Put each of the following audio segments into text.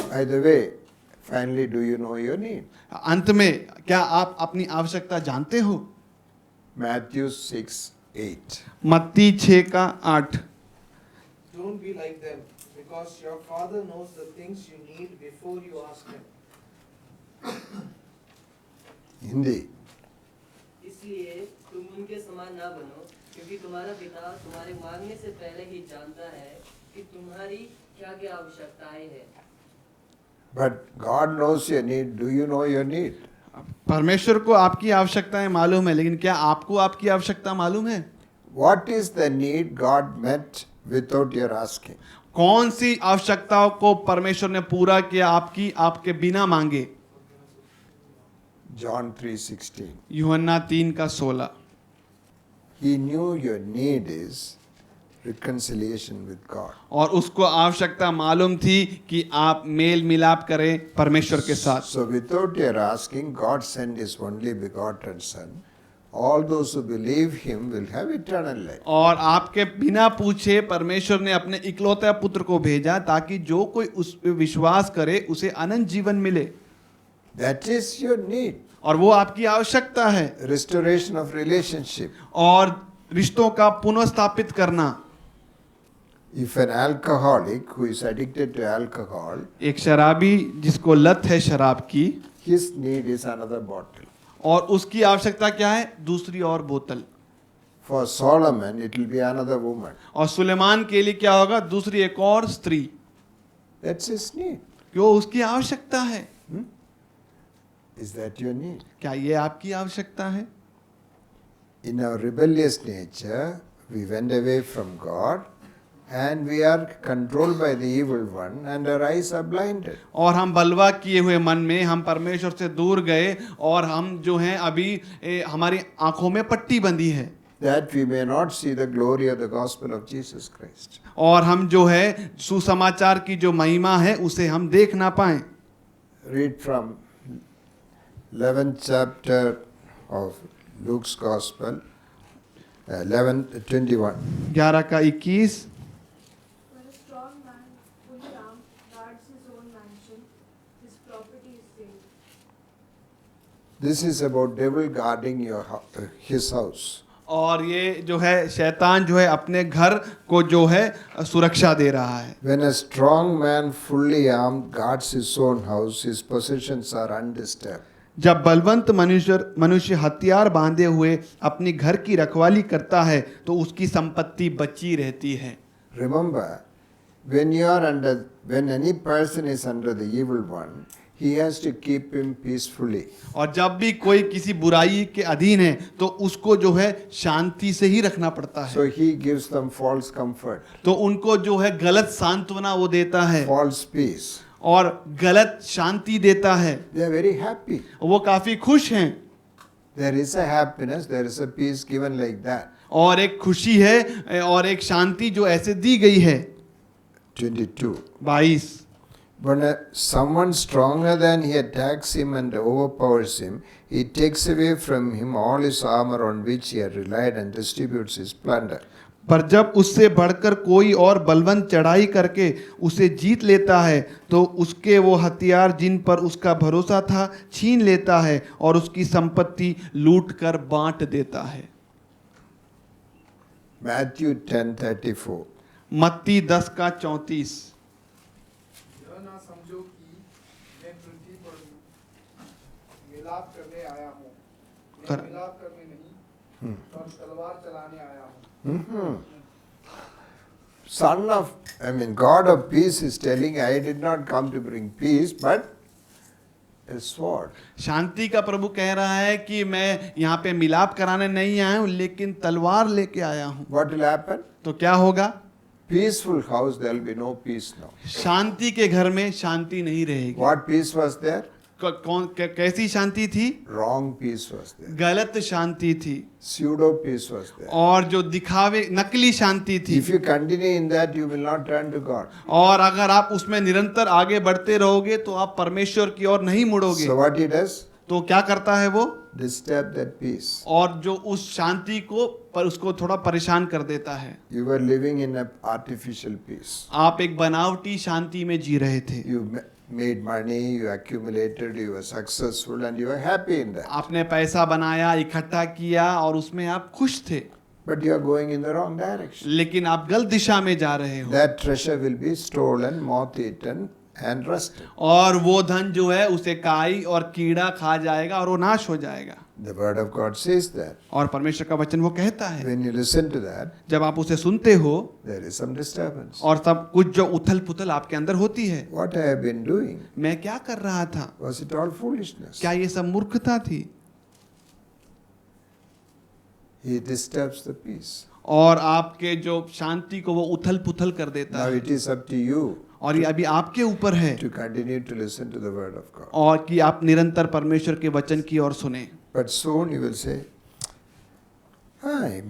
By the way, finally, do you know your need? अंत में क्या आप अपनी आवश्यकता जानते हो? Matthew 6:8. मत्ती 6:8। Don't be like them, because your Father knows the things you need before you ask Him. Hindi. इसलिए तुम उनके समान ना बनो, क्योंकि तुम्हारा पिता तुम्हारे मांगने से पहले ही जानता है कि तुम्हारी क्या क्या आवश्यकताएं हैं। But God knows your need. Do you know your need? परमेश्वर को आपकी आवश्यकताएं मालूम है, लेकिन क्या आपको आपकी आवश्यकता मालूम है? What is the need God met without your asking? कौन सी आवश्यकताओं को परमेश्वर ने पूरा किया आपके बिना मांगे? John 3:16. यूहन्ना 3:16। He knew your need is reconciliation with God. और उसको आवश्यकता मालूम थी कि आप मेल मिलाप करें परमेश्वर के साथ। So without your asking, God sent His only begotten Son. All those who believe Him will have eternal life. और आपके बिना पूछे परमेश्वर ने अपने इकलौते पुत्र को भेजा ताकि जो कोई उस पे विश्वास करे उसे अनंत जीवन मिले। That is your need. और वो आपकी आवश्यकता है। Restoration of relationship. और रिश्तों का पुनर्स्थापित करना। If an alcoholic who is addicted to alcohol, एक शराबी जिसको लत है शराब की, his need is another bottle. और उसकी आवश्यकता क्या है? दूसरी और बोतल। For Solomon, it will be another woman. और सुलेमान के लिए क्या होगा? दूसरी एक और स्त्री। That's his need. क्यों? उसकी आवश्यकता है। Is that your need? क्या ये आपकी आवश्यकता है? In our rebellious nature, we went away from God and we are controlled by the evil one and our eyes are blinded. और हम बलवा किए हुए मन में हम परमेश्वर से दूर गए और हम जो हैं अभी हमारी आंखों में पट्टी बंधी है। That we may not see the glory of the gospel of Jesus Christ. और हम जो है सुसमाचार की जो महिमा है उसे हम देख ना पाएं। Read from 11th chapter of Luke's Gospel, 11:21. 11:21। When a strong man, fully armed, guards his own mansion, his property is safe. This is about devil guarding his house. और ये जो है शैतान जो है अपने घर को जो है सुरक्षा दे रहा है। When a strong man fully armed guards his own house, his possessions are undisturbed. जब बलवंत मनुष्य हथियार बांधे हुए अपनी घर की रखवाली करता है तो उसकी संपत्ति बची रहती है। Remember, when any person is under the evil one, he has to keep him peacefully. और जब भी कोई किसी बुराई के अधीन है तो उसको जो है शांति से ही रखना पड़ता है। So he gives them false comfort, तो उनको जो है गलत सांत्वना वो देता है false peace. और गलत शांति देता है। They are very happy. वो काफी खुश हैं। There is a happiness, there is a peace given like that. और एक खुशी है और एक शांति जो ऐसे दी गई है। 22. 22। When someone stronger than he attacks him and overpowers him, he takes away from him all his armor on which he had relied and distributes his plunder. पर जब उससे बढ़कर कोई और बलवंत चढ़ाई करके उसे जीत लेता है तो उसके वो हथियार जिन पर उसका भरोसा था छीन लेता है और उसकी संपत्ति लूट कर बांट देता है। Matthew 10:34. मत्ती 10:34। यह ना समझो कि मैं पृथ्वी पर मिलाप करने आया हूँ। मैं मिलाप करने नहीं, पर तलवार चलाने आया हूँ। God of peace is telling, I did not come to bring peace, but a sword. शांति का प्रभु कह रहा है कि मैं यहाँ पे मिलाप कराने नहीं आया हूँ लेकिन तलवार लेके आया हूँ। What will happen? तो क्या होगा? Peaceful house, there will be no peace now. शांति के घर में शांति नहीं रहेगी। What peace was there? कैसी शांति थी? Wrong peace was there. गलत शांति थी। Pseudo peace was there. और जो दिखावे नकली शांति थी। If you continue in that, you will not turn to God. और अगर आप उसमें निरंतर आगे बढ़ते रहोगे तो आप परमेश्वर की ओर नहीं मुड़ोगे। So what he does? तो क्या करता है वो? disturb that peace. और जो उस शांति को पर उसको थोड़ा परेशान कर देता है। You were living in an artificial peace. आप एक बनावटी शांति में जी रहे थे। You made money, you accumulated, you were successful, and you were happy in that. आपने पैसा बनाया, इकट्ठा किया और उसमें आप खुश थे। But you are going in the wrong direction. लेकिन आप गलत दिशा में जा रहे हो। That treasure will be stolen, moth-eaten, and rusted. और वो धन जो है उसे काई और कीड़ा खा जाएगा और वो नाश हो जाएगा। The word of God says that. और परमेश्वर का वचन वो कहता है, When you listen to that, जब आप उसे सुनते हो there is some disturbance. और सब कुछ जो उथल पुथल आपके अंदर होती है, What I have been doing, मैं क्या कर रहा था, was it all foolishness? क्या ये सब मूर्खता थी? He disturbs the peace. और आपके जो शांति को वो उथल पुथल कर देता Now है। it is up to you और ये अभी आपके ऊपर है to continue to listen to the word of God. और कि आप निरंतर परमेश्वर के वचन की ओर सुने। But soon you will say,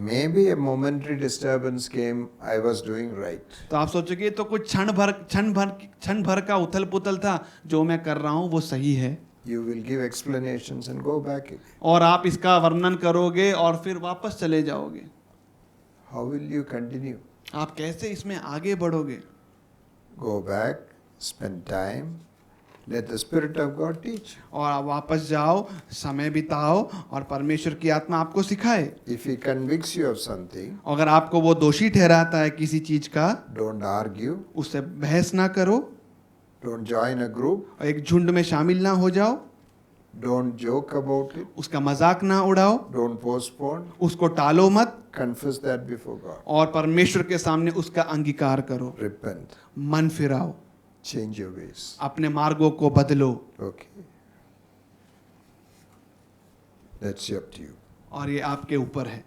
maybe a momentary disturbance came, I was doing right. तो आप सोचोगे तो कुछ क्षण भर का उथल पुथल था, जो मैं कर रहा हूँ वो सही है। You will give explanations and go back again. और आप इसका वर्णन करोगे और फिर वापस चले जाओगे। How will you continue? आप कैसे इसमें आगे बढ़ोगे? Go back, spend time, let the Spirit of God teach. और आप वापस जाओ, समय बिताओ और परमेश्वर की आत्मा आपको सिखाए। If He convicts you of something, अगर आपको वो दोषी ठहराता है किसी चीज का, don't argue, उससे बहस ना करो, don't join a group, एक झुंड में शामिल ना हो जाओ, don't joke about it, उसका मजाक ना उड़ाओ, don't postpone, उसको टालो मत confess that before God. और परमेश्वर के सामने उसका अंगीकार करो। Repent, मन फिराओ, change your ways. अपने मार्गों को बदलो। Okay. That's up to you. और ये आपके ऊपर है।